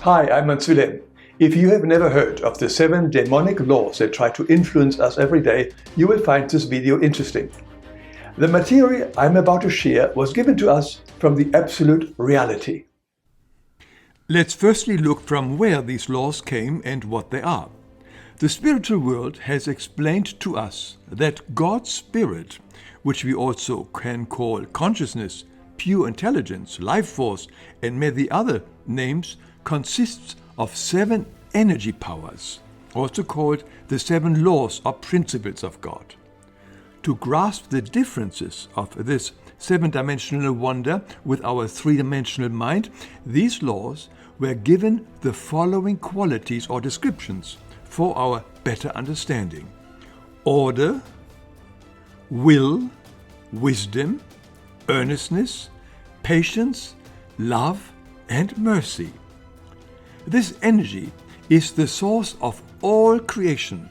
Hi, I'm Hans Wilhelm. If you have never heard of the 7 demonic laws that try to influence us every day, you will find this video interesting. The material I'm about to share was given to us from the absolute reality. Let's firstly look from where these laws came and what they are. The spiritual world has explained to us that God's Spirit, which we also can call consciousness, pure intelligence, life force, and many other names, consists of 7 energy powers, also called the 7 laws or principles of God. To grasp the differences of this 7-dimensional wonder with our 3-dimensional mind, these laws were given the following qualities or descriptions for our better understanding: order, will, wisdom, earnestness, patience, love, and mercy. This energy is the source of all creation.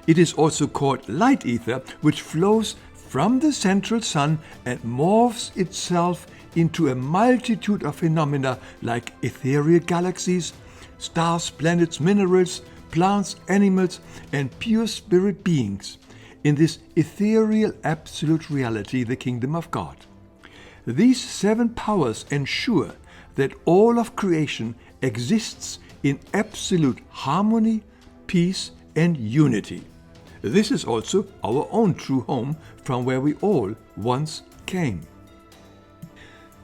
It is also called light ether, which flows from the central sun and morphs itself into a multitude of phenomena like ethereal galaxies, stars, planets, minerals, plants, animals, and pure spirit beings in this ethereal absolute reality, the kingdom of God. These 7 powers ensure that all of creation exists in absolute harmony, peace, and unity. This is also our own true home from where we all once came.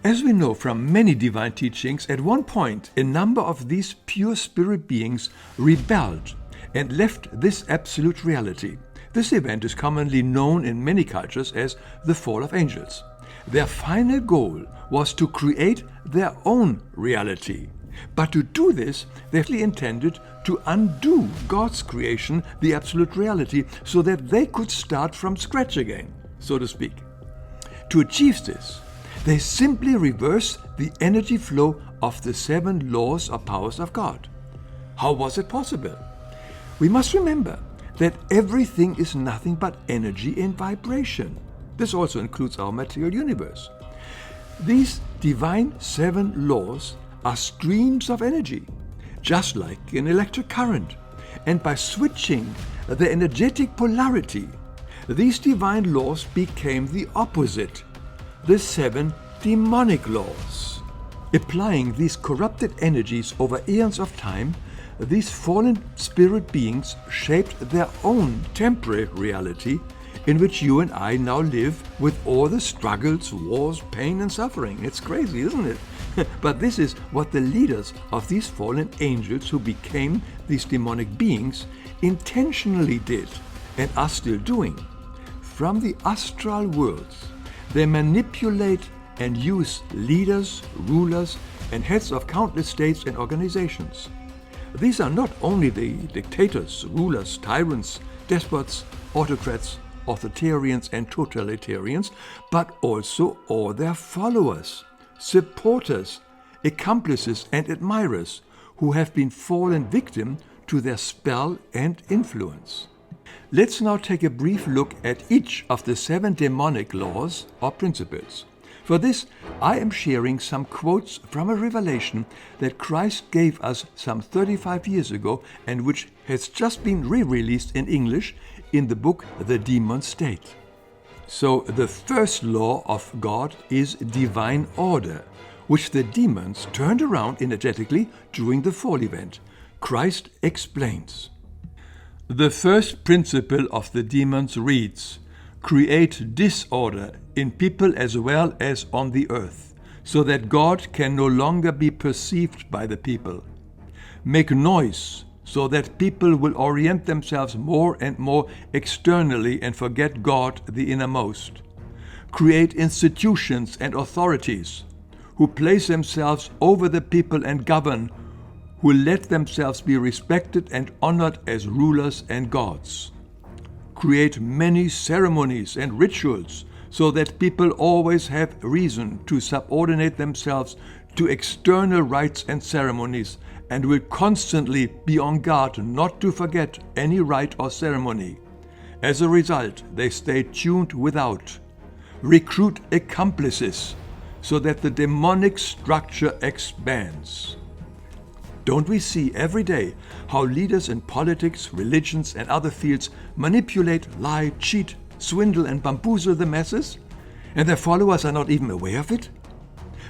As we know from many divine teachings, at one point a number of these pure spirit beings rebelled and left this absolute reality. This event is commonly known in many cultures as the fall of angels. Their final goal was to create their own reality. But to do this, they actually intended to undo God's creation, the absolute reality, so that they could start from scratch again, so to speak. To achieve this, they simply reverse the energy flow of the 7 laws or powers of God. How was it possible? We must remember that everything is nothing but energy and vibration. This also includes our material universe. These divine 7 laws are streams of energy, just like an electric current. And by switching the energetic polarity, these divine laws became the opposite, the 7 demonic laws. Applying these corrupted energies over eons of time, these fallen spirit beings shaped their own temporary reality in which you and I now live with all the struggles, wars, pain, and suffering. It's crazy, isn't it? But this is what the leaders of these fallen angels who became these demonic beings intentionally did and are still doing. From the astral worlds, they manipulate and use leaders, rulers, and heads of countless states and organizations. These are not only the dictators, rulers, tyrants, despots, autocrats, authoritarians, and totalitarians, but also all their followers, supporters, accomplices, and admirers who have been fallen victim to their spell and influence. Let's now take a brief look at each of the 7 demonic laws or principles. For this, I am sharing some quotes from a revelation that Christ gave us some 35 years ago and which has just been re-released in English in the book The Demon State. So the first law of God is divine order, which the demons turned around energetically during the fall event. Christ explains. The first principle of the demons reads, "Create disorder in people as well as on the earth, so that God can no longer be perceived by the people. Make noise, so that people will orient themselves more and more externally and forget God, the innermost. Create institutions and authorities who place themselves over the people and govern, who let themselves be respected and honored as rulers and gods. Create many ceremonies and rituals so that people always have reason to subordinate themselves to external rites and ceremonies and will constantly be on guard not to forget any rite or ceremony. As a result, they stay tuned without. Recruit accomplices so that the demonic structure expands." Don't we see every day how leaders in politics, religions, and other fields manipulate, lie, cheat, swindle, and bamboozle the masses? And their followers are not even aware of it?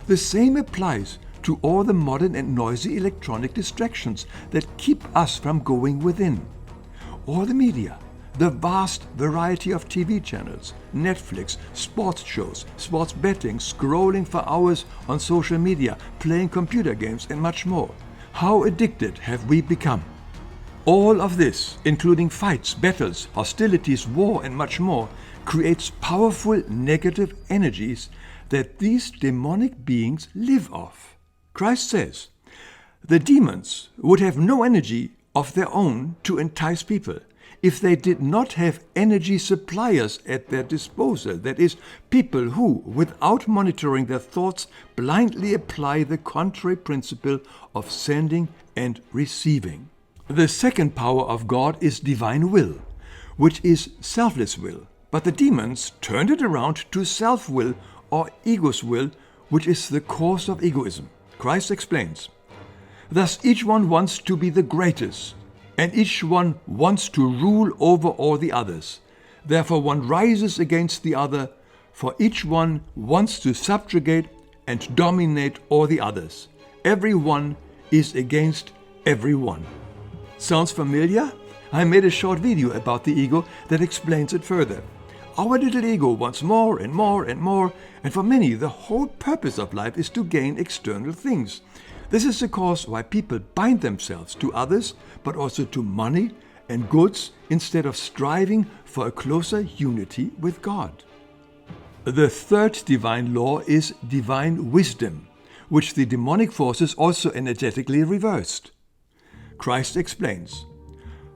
The same applies to all the modern and noisy electronic distractions that keep us from going within. All the media, the vast variety of TV channels, Netflix, sports shows, sports betting, scrolling for hours on social media, playing computer games, and much more. How addicted have we become? All of this, including fights, battles, hostilities, war, and much more, creates powerful negative energies that these demonic beings live off. Christ says, the demons would have no energy of their own to entice people if they did not have energy suppliers at their disposal. That is, people who, without monitoring their thoughts, blindly apply the contrary principle of sending and receiving. The second power of God is divine will, which is selfless will. But the demons turned it around to self-will or ego's will, which is the cause of egoism. Christ explains, thus each one wants to be the greatest, and each one wants to rule over all the others. Therefore one rises against the other, for each one wants to subjugate and dominate all the others. Every one is against everyone. Sounds familiar? I made a short video about the ego that explains it further. Our little ego wants more and more and more, and for many the whole purpose of life is to gain external things. This is the cause why people bind themselves to others, but also to money and goods, instead of striving for a closer unity with God. The third divine law is divine wisdom, which the demonic forces also energetically reversed. Christ explains,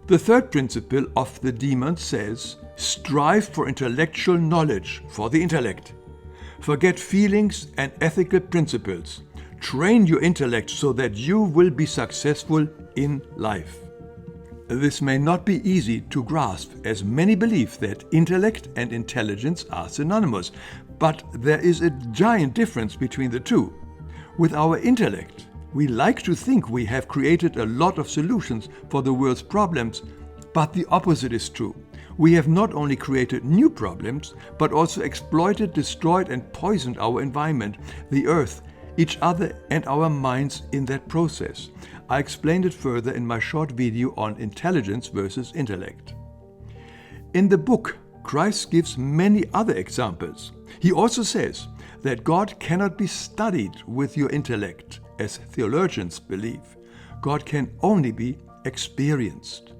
the third principle of the demons says, strive for intellectual knowledge, for the intellect. Forget feelings and ethical principles. Train your intellect so that you will be successful in life. This may not be easy to grasp, as many believe that intellect and intelligence are synonymous, but there is a giant difference between the two. With our intellect, we like to think we have created a lot of solutions for the world's problems, but the opposite is true. We have not only created new problems, but also exploited, destroyed, and poisoned our environment, the earth, each other, and our minds in that process. I explained it further in my short video on intelligence versus intellect. In the book, Christ gives many other examples. He also says that God cannot be studied with your intellect, as theologians believe. God can only be experienced.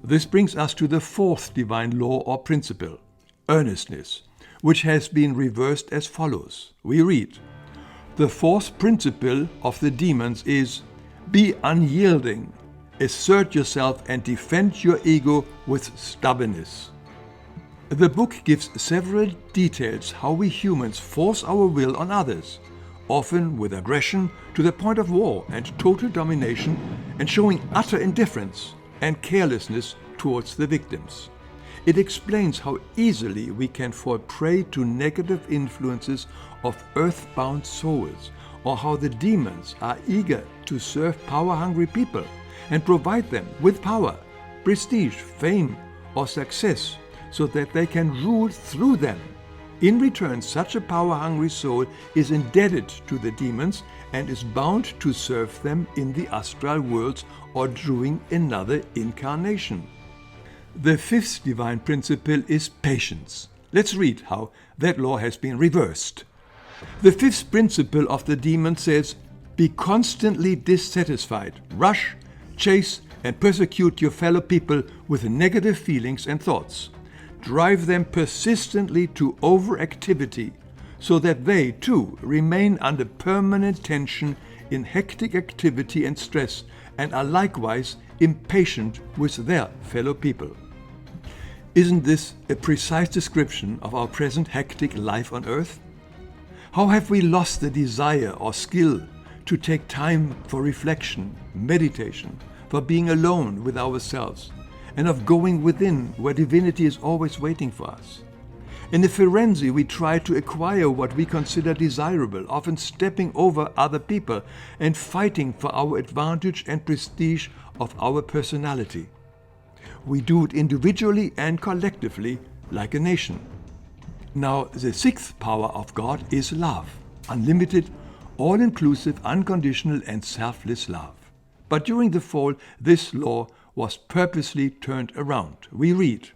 This brings us to the fourth divine law or principle, earnestness, which has been reversed as follows. We read, the fourth principle of the demons is, be unyielding, assert yourself and defend your ego with stubbornness. The book gives several details how we humans force our will on others, often with aggression to the point of war and total domination, and showing utter indifference and carelessness towards the victims. It explains how easily we can fall prey to negative influences of earthbound souls, or how the demons are eager to serve power-hungry people and provide them with power, prestige, fame, or success, so that they can rule through them. In return, such a power-hungry soul is indebted to the demons and is bound to serve them in the astral worlds or during another incarnation. The fifth divine principle is patience. Let's read how that law has been reversed. The fifth principle of the demon says, be constantly dissatisfied, rush, chase, and persecute your fellow people with negative feelings and thoughts. Drive them persistently to overactivity, so that they, too, remain under permanent tension in hectic activity and stress, and are likewise impatient with their fellow people. Isn't this a precise description of our present hectic life on earth? How have we lost the desire or skill to take time for reflection, meditation, for being alone with ourselves, and of going within where divinity is always waiting for us? In a frenzy, we try to acquire what we consider desirable, often stepping over other people and fighting for our advantage and prestige of our personality. We do it individually and collectively, like a nation. Now, the sixth power of God is love, unlimited, all-inclusive, unconditional, and selfless love. But during the fall, this law was purposely turned around. We read,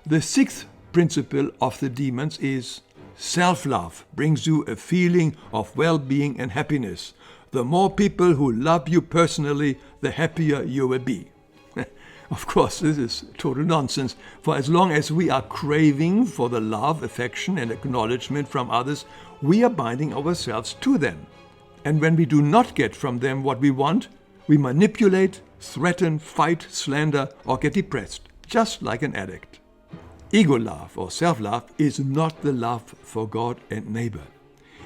"The sixth principle of the demons is self-love brings you a feeling of well-being and happiness. The more people who love you personally, the happier you will be." Of course, this is total nonsense, for as long as we are craving for the love, affection, and acknowledgement from others, we are binding ourselves to them. And when we do not get from them what we want, we manipulate, threaten, fight, slander, or get depressed, just like an addict. Ego love or self-love is not the love for God and neighbor.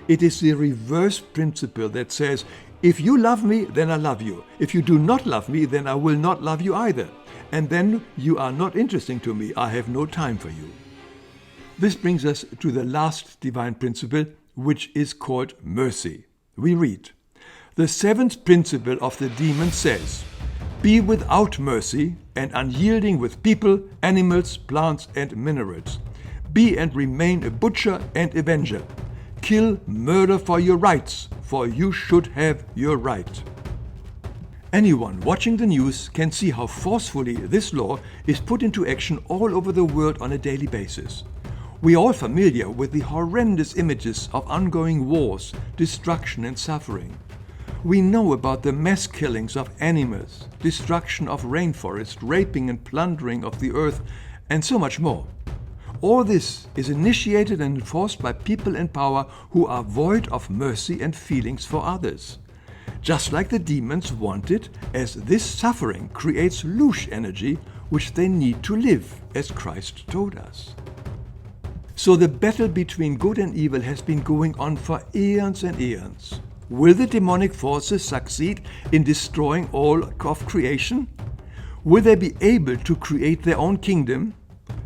It is the reverse principle that says, if you love me, then I love you. If you do not love me, then I will not love you either. And then you are not interesting to me. I have no time for you. This brings us to the last divine principle, which is called mercy. We read, "The seventh principle of the demon says, be without mercy and unyielding with people, animals, plants, and minerals. Be and remain a butcher and avenger. Kill, murder for your rights, for you should have your right." Anyone watching the news can see how forcefully this law is put into action all over the world on a daily basis. We are all familiar with the horrendous images of ongoing wars, destruction, and suffering. We know about the mass killings of animals, destruction of rainforests, raping and plundering of the earth, and so much more. All this is initiated and enforced by people in power who are void of mercy and feelings for others. Just like the demons want it, as this suffering creates louche energy, which they need to live, as Christ told us. So the battle between good and evil has been going on for eons and eons. Will the demonic forces succeed in destroying all of creation? Will they be able to create their own kingdom?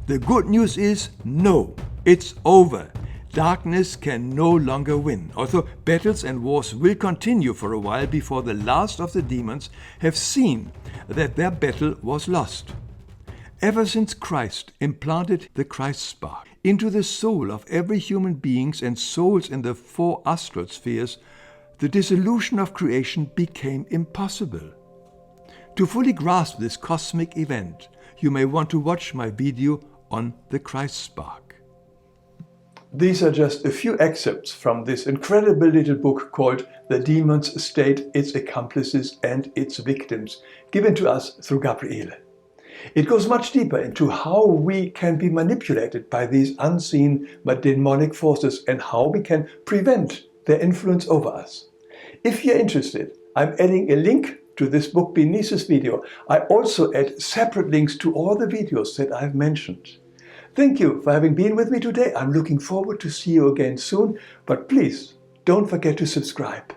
The good news is no, it's over. Darkness can no longer win, although battles and wars will continue for a while before the last of the demons have seen that their battle was lost. Ever since Christ implanted the Christ spark into the soul of every human being and souls in the 4 astral spheres, the dissolution of creation became impossible. To fully grasp this cosmic event, you may want to watch my video on the Christ spark. These are just a few excerpts from this incredible little book called The Demon's State, Its Accomplices and Its Victims, given to us through Gabriele. It goes much deeper into how we can be manipulated by these unseen but demonic forces and how we can prevent their influence over us. If you're interested, I'm adding a link to this book beneath this video. I also add separate links to all the videos that I've mentioned. Thank you for having been with me today. I'm looking forward to see you again soon, but please don't forget to subscribe.